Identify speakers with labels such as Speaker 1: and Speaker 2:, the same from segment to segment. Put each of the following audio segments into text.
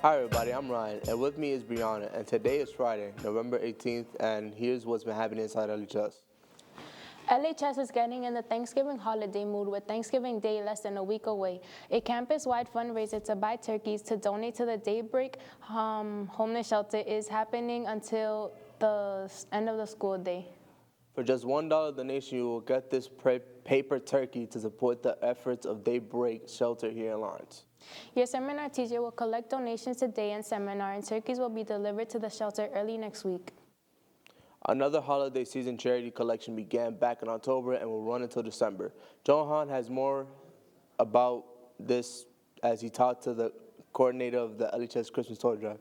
Speaker 1: Hi everybody, I'm Ryan, and with me is Brianna, and today is Friday, November 18th, and here's what's been happening inside LHS.
Speaker 2: LHS is getting in the Thanksgiving holiday mood with Thanksgiving Day less than a week away. A campus-wide fundraiser to buy turkeys to donate to the Daybreak homeless shelter is happening until the end of the school day.
Speaker 1: For just $1 donation, you will get this paper turkey to support the efforts of Daybreak Shelter here in Lawrence.
Speaker 2: Your seminar teacher will collect donations today in seminar, and turkeys will be delivered to the shelter early next week.
Speaker 1: Another holiday season charity collection began back in October and will run until December. Johan has more about this as he talked to the coordinator of the LHS Christmas Toy Drive.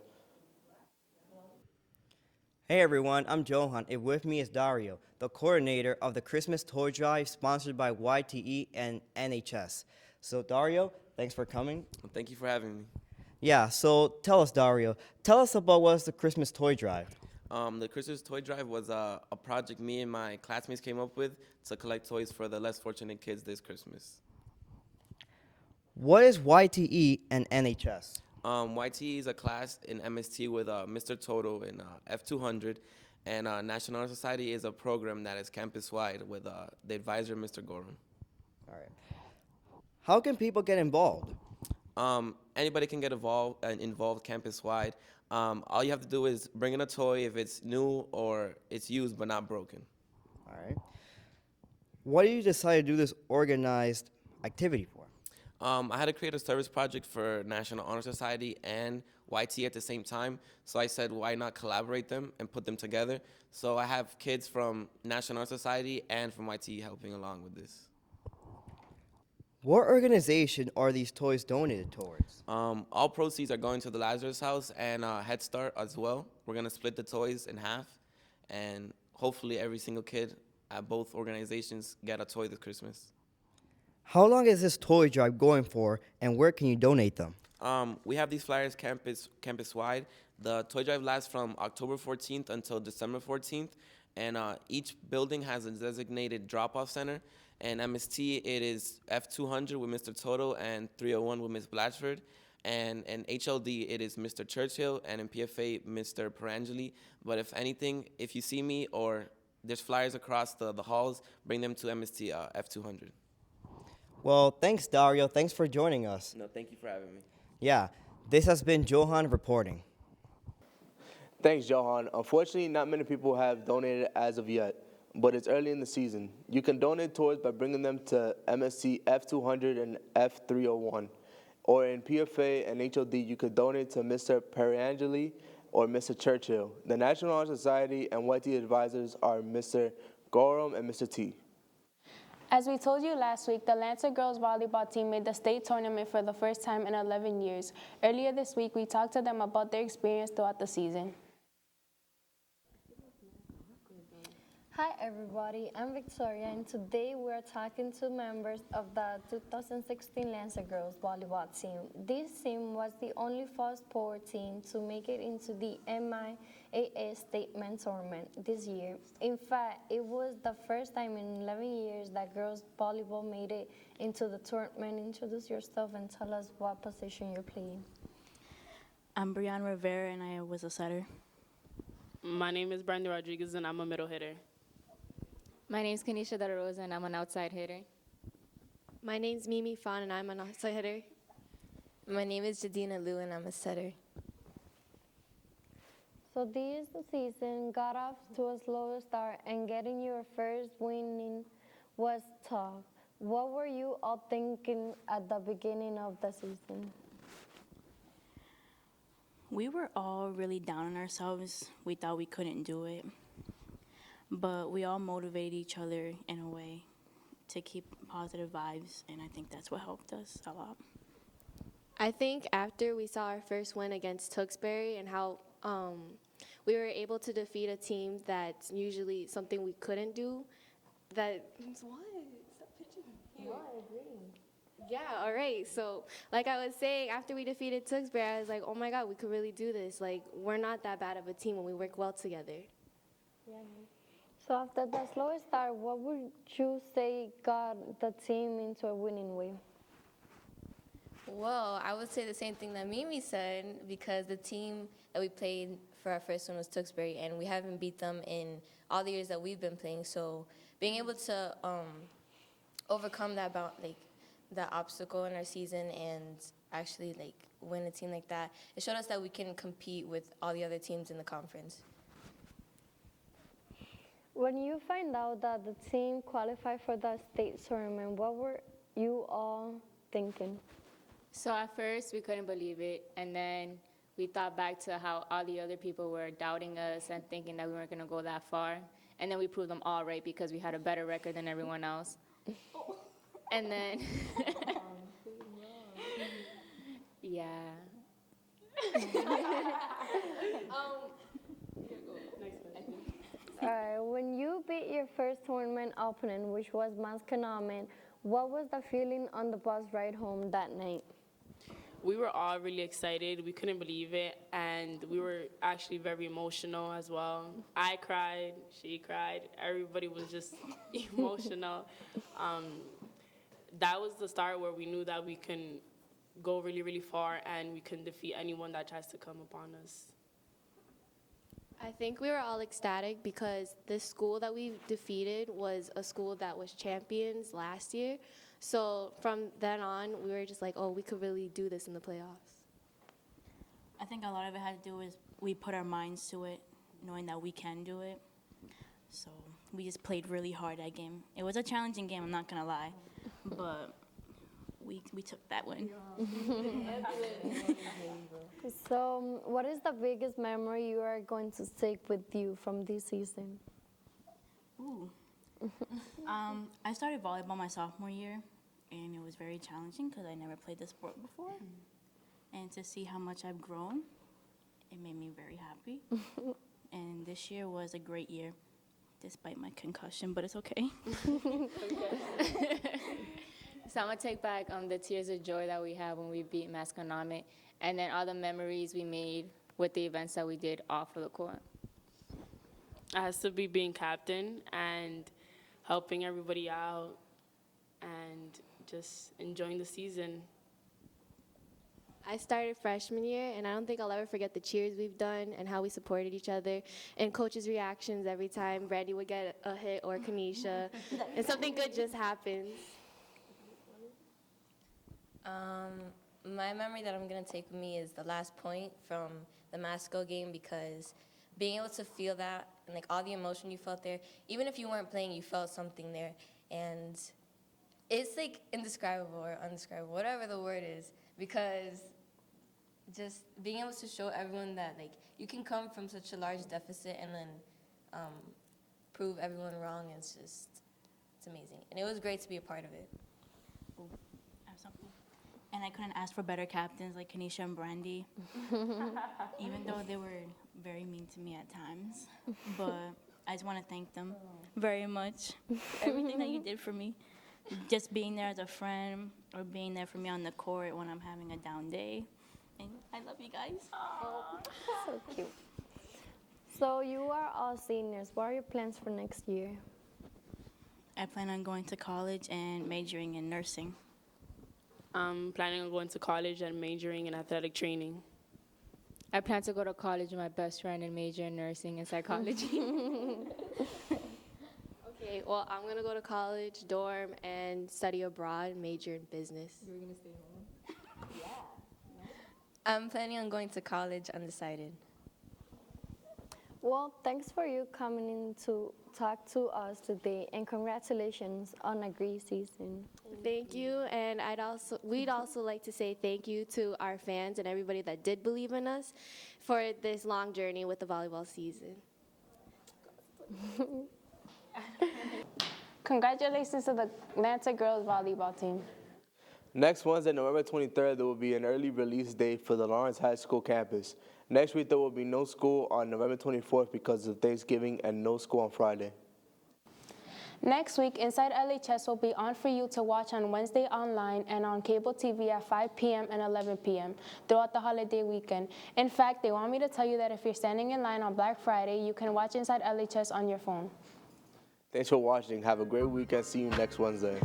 Speaker 3: Hey everyone, I'm Johan, and with me is Dario, the coordinator of the Christmas Toy Drive sponsored by YTE and NHS. So Dario, thanks for coming.
Speaker 4: Well, thank you for having me.
Speaker 3: Yeah, so tell us, Dario, tell us about what's the Christmas Toy Drive.
Speaker 4: The Christmas Toy Drive was a project me and my classmates came up with to collect toys for the less fortunate kids this Christmas.
Speaker 3: What is YTE and NHS?
Speaker 4: YTE is a class in MST with Mr. Toto and F200, and National Honor Society is a program that is campus-wide with the advisor, Mr. Gorham.
Speaker 3: All right. How can people get involved?
Speaker 4: Anybody can get involved campus-wide. All you have to do is bring in a toy if it's new or it's used but not broken.
Speaker 3: All right. What did you decide to do this organized activity for?
Speaker 4: I had to create a service project for National Honor Society and YT at the same time, so I said why not collaborate them and put them together. So I have kids from National Honor Society and from YT helping along with this.
Speaker 3: What organization are these toys donated towards?
Speaker 4: All proceeds are going to the Lazarus House and Head Start as well. We're going to split the toys in half, and hopefully every single kid at both organizations get a toy this Christmas.
Speaker 3: How long is this toy drive going for, and where can you donate them?
Speaker 4: We have these flyers campus-wide. The toy drive lasts from October 14th until December 14th, and each building has a designated drop-off center. And MST, it is F200 with Mr. Toto and 301 with Ms. Blatchford. And in HLD, it is Mr. Churchill, and in PFA, Mr. Perangeli. But if anything, if you see me or there's flyers across the halls, bring them to MST F200.
Speaker 3: Well, thanks, Dario. Thanks for joining us.
Speaker 4: No, thank you for having me.
Speaker 3: Yeah, this has been Johan reporting.
Speaker 1: Thanks, Johan. Unfortunately, not many people have donated as of yet, but it's early in the season. You can donate toys by bringing them to MSC F200 and F301. Or in PFA and HOD, you could donate to Mr. Perangeli or Mr. Churchill. The National Honor Society and YT advisors are Mr. Gorham and Mr. T.
Speaker 2: As we told you last week, the Lancer girls volleyball team made the state tournament for the first time in 11 years. Earlier this week, we talked to them about their experience throughout the season.
Speaker 5: Hi everybody, I'm Victoria, and today we're talking to members of the 2016 Lancer Girls Volleyball team. This team was the only fall sport team to make it into the MIAA Statement Tournament this year. In fact, it was the first time in 11 years that girls volleyball made it into the tournament. Introduce yourself and tell us what position you're playing.
Speaker 6: I'm Brianna Rivera, and I was a setter.
Speaker 7: My name is Brenda Rodriguez, and I'm a middle hitter.
Speaker 8: My name's Kanisha De La Rosa, and I'm an outside hitter.
Speaker 9: My name's Mimi Fawn, and I'm an outside hitter.
Speaker 10: My name is Jadina Liu, and I'm a setter.
Speaker 5: So this season got off to a slow start, and getting your first win was tough. What were you all thinking at the beginning of the season?
Speaker 6: We were all really down on ourselves. We thought we couldn't do it. But we all motivated each other in a way to keep positive vibes, and I think that's what helped us a lot.
Speaker 9: I think after we saw our first win against Tewksbury and how we were able to defeat a team that's usually something we couldn't do, what? Stop pitching. No, I agree. Yeah, all right. So like I was saying, after we defeated Tewksbury, I was like, oh my God, we could really do this. Like, we're not that bad of a team when we work well together.
Speaker 5: Yeah. So after the slow start, what would you say got the team into a winning way?
Speaker 10: Well, I would say the same thing that Mimi said because the team that we played for our first one was Tewksbury, and we haven't beat them in all the years that we've been playing. So being able to overcome that obstacle in our season and actually win a team like that, it showed us that we can compete with all the other teams in the conference.
Speaker 5: When you find out that the team qualified for the state tournament, what were you all thinking?
Speaker 8: So at first we couldn't believe it, and then we thought back to how all the other people were doubting us and thinking that we weren't going to go that far. And then we proved them all right because we had a better record than everyone else. And then, yeah.
Speaker 5: All right, when you beat your first tournament opponent, which was Masconomet, what was the feeling on the bus ride home that night?
Speaker 7: We were all really excited. We couldn't believe it, and we were actually very emotional as well. I cried, she cried, everybody was just emotional. That was the start where we knew that we can go really, really far and we can defeat anyone that tries to come upon us.
Speaker 9: I think we were all ecstatic because the school that we defeated was a school that was champions last year. So from then on, we were just like, oh, we could really do this in the playoffs.
Speaker 6: I think a lot of it had to do with we put our minds to it, knowing that we can do it. So we just played really hard that game. It was a challenging game, I'm not going to lie, but we took that win.
Speaker 5: So, what is the biggest memory you are going to take with you from this season?
Speaker 6: Ooh. I started volleyball my sophomore year, and it was very challenging because I never played the sport before. And to see how much I've grown, it made me very happy. And this year was a great year, despite my concussion, but it's okay.
Speaker 8: So I'm going to take back the tears of joy that we had when we beat Masconomet, and then all the memories we made with the events that we did off of the court.
Speaker 7: It has to be being captain and helping everybody out and just enjoying the season.
Speaker 9: I started freshman year, and I don't think I'll ever forget the cheers we've done and how we supported each other and coaches' reactions every time Brandy would get a hit or Kanisha, and something good just happens.
Speaker 10: My memory that I'm going to take with me is the last point from the Masco game because being able to feel that and all the emotion you felt there, even if you weren't playing, you felt something there. And it's indescribable or undescribable, whatever the word is, because just being able to show everyone that you can come from such a large deficit and then prove everyone wrong is just, it's amazing. And it was great to be a part of it.
Speaker 6: I have something. And I couldn't ask for better captains like Kanisha and Brandy, even though they were very mean to me at times. But I just want to thank them very much for everything that you did for me. Just being there as a friend or being there for me on the court when I'm having a down day. And I love you guys.
Speaker 5: So cute. So you are all seniors. What are your plans for next year?
Speaker 6: I plan on going to college and majoring in nursing.
Speaker 7: I'm planning on going to college and majoring in athletic training.
Speaker 8: I plan to go to college with my best friend and major in nursing and psychology.
Speaker 9: Okay, well, I'm going to go to college, dorm, and study abroad, major in business.
Speaker 8: You're going to stay home? Yeah. I'm planning on going to college, undecided.
Speaker 5: Well, thanks for you coming in to talk to us today, and congratulations on a great season.
Speaker 9: Thank you, and we'd also like to say thank you to our fans and everybody that did believe in us for this long journey with the volleyball season.
Speaker 2: Congratulations to the Atlanta girls volleyball team.
Speaker 1: Next Wednesday, November 23rd, there will be an early release date for the Lawrence High School campus. Next week, there will be no school on November 24th because of Thanksgiving and no school on Friday.
Speaker 2: Next week, Inside LHS will be on for you to watch on Wednesday online and on cable TV at 5 p.m. and 11 p.m. throughout the holiday weekend. In fact, they want me to tell you that if you're standing in line on Black Friday, you can watch Inside LHS on your phone.
Speaker 1: Thanks for watching. Have a great weekend. See you next Wednesday.